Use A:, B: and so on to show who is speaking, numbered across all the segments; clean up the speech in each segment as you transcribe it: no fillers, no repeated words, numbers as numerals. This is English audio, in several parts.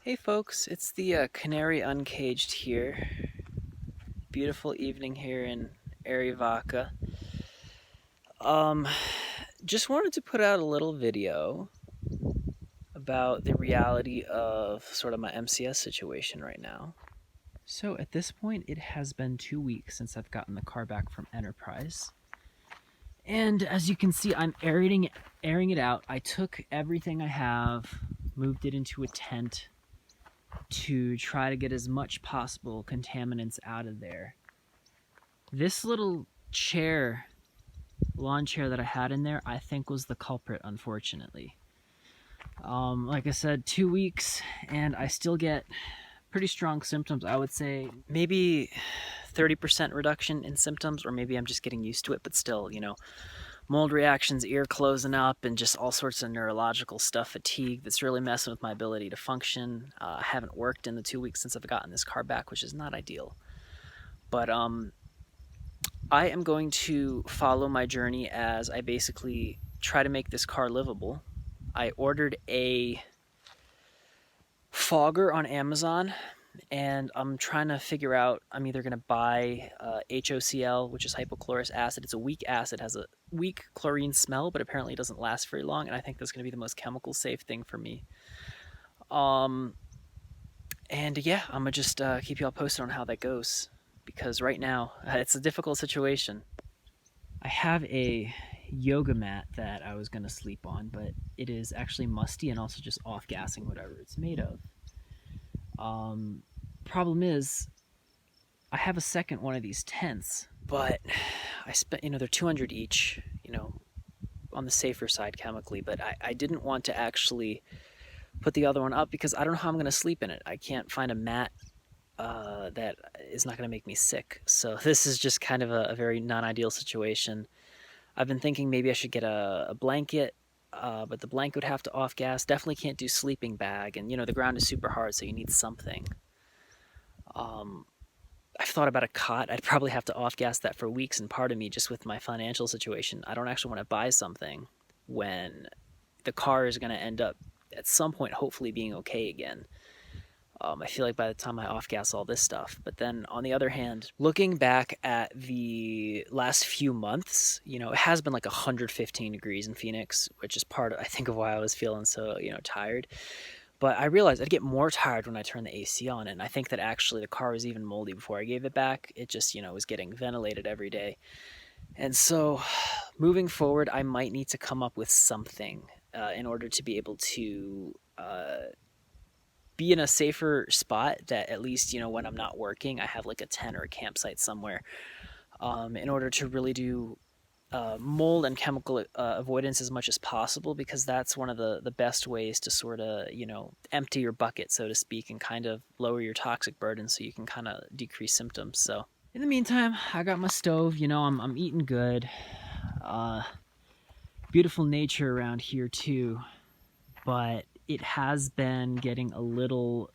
A: Hey folks, it's the Canary Uncaged here. Beautiful evening here in Arivaca. Um, just wanted to put out a little video about the reality of sort of my MCS situation right now. So at this point, it has been 2 weeks since I've gotten the car back from Enterprise. And as you can see, I'm airing it out. I took everything I have, moved it into a tent to try to get as much possible contaminants out of there. This little lawn chair that I had in there, I think was the culprit, unfortunately. Like I said, 2 weeks, and I still get pretty strong symptoms. I would say maybe 30% reduction in symptoms, or maybe I'm just getting used to it, but still, mold reactions, ear closing up, and just all sorts of neurological stuff, fatigue that's really messing with my ability to function. I haven't worked in the 2 weeks since I've gotten this car back, which is not ideal. But I am going to follow my journey as I basically try to make this car livable. I ordered a fogger on Amazon, and I'm trying to figure out, I'm either going to buy HOCl, which is hypochlorous acid. It's a weak acid, has a weak chlorine smell, but apparently it doesn't last very long, and I think that's going to be the most chemical safe thing for me. And yeah, I'm going to just keep y'all posted on how that goes, because right now, it's a difficult situation. I have a yoga mat that I was going to sleep on, but it is actually musty and also just off-gassing whatever it's made of. Problem is, I have a second one of these tents, but I spent, they're 200 each, on the safer side chemically, but I didn't want to actually put the other one up because I don't know how I'm going to sleep in it. I can't find a mat that is not going to make me sick. So this is just kind of a very non-ideal situation. I've been thinking maybe I should get a blanket, but the blanket would have to off-gas. Definitely can't do sleeping bag, and the ground is super hard, so you need something. I've thought about a cot. I'd probably have to off-gas that for weeks, and part of me, just with my financial situation, I don't actually want to buy something when the car is going to end up at some point hopefully being okay again. I feel like by the time I off-gas all this stuff. But then on the other hand, looking back at the last few months, it has been like 115 degrees in Phoenix, which is part of, I think, of why I was feeling so, tired. But I realized I'd get more tired when I turned the AC on, and I think that actually the car was even moldy before I gave it back. It just, was getting ventilated every day. And so moving forward, I might need to come up with something in order to be able to be in a safer spot that at least, when I'm not working, I have like a tent or a campsite somewhere in order to really do mold and chemical avoidance as much as possible, because that's one of the best ways to sort of, empty your bucket, so to speak, and kind of lower your toxic burden so you can kind of decrease symptoms. So in the meantime, I got my stove, I'm eating good. Beautiful nature around here too, but it has been getting a little,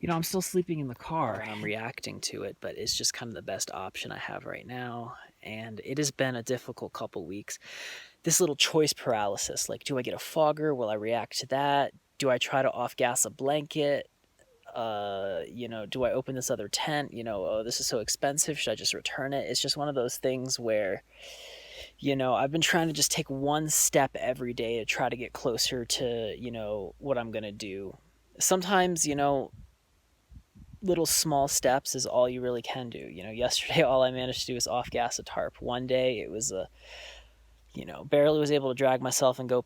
A: I'm still sleeping in the car and I'm reacting to it, but it's just kind of the best option I have right now. And it has been a difficult couple weeks. This little choice paralysis, like, do I get a fogger? Will I react to that? Do I try to off-gas a blanket? Do I open this other tent? Oh, this is so expensive. Should I just return it? It's just one of those things where, I've been trying to just take one step every day to try to get closer to, what I'm going to do. Sometimes, little small steps is all you really can do. Yesterday all I managed to do was off-gas a tarp. One day it was barely was able to drag myself and go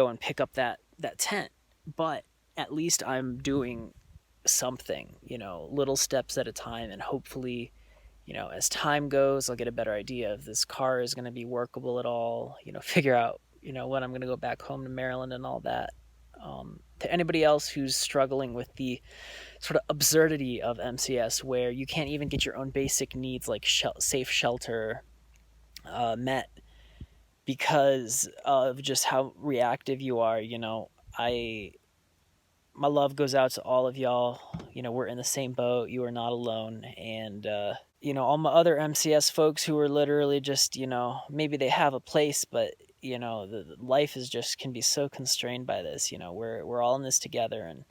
A: and pick up that tent. But at least I'm doing something, little steps at a time, and hopefully, as time goes, I'll get a better idea if this car is going to be workable at all, figure out, when I'm going to go back home to Maryland and all that. To anybody else who's struggling with the sort of absurdity of MCS, where you can't even get your own basic needs like safe shelter met because of just how reactive you are, my love goes out to all of y'all. We're in the same boat. You are not alone. And, all my other MCS folks who are literally just, maybe they have a place, but, the life is just can be so constrained by this. We're all in this together. And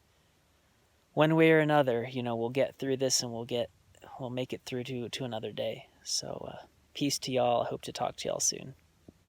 A: one way or another, we'll get through this and we'll make it through to another day. So peace to y'all. I hope to talk to y'all soon.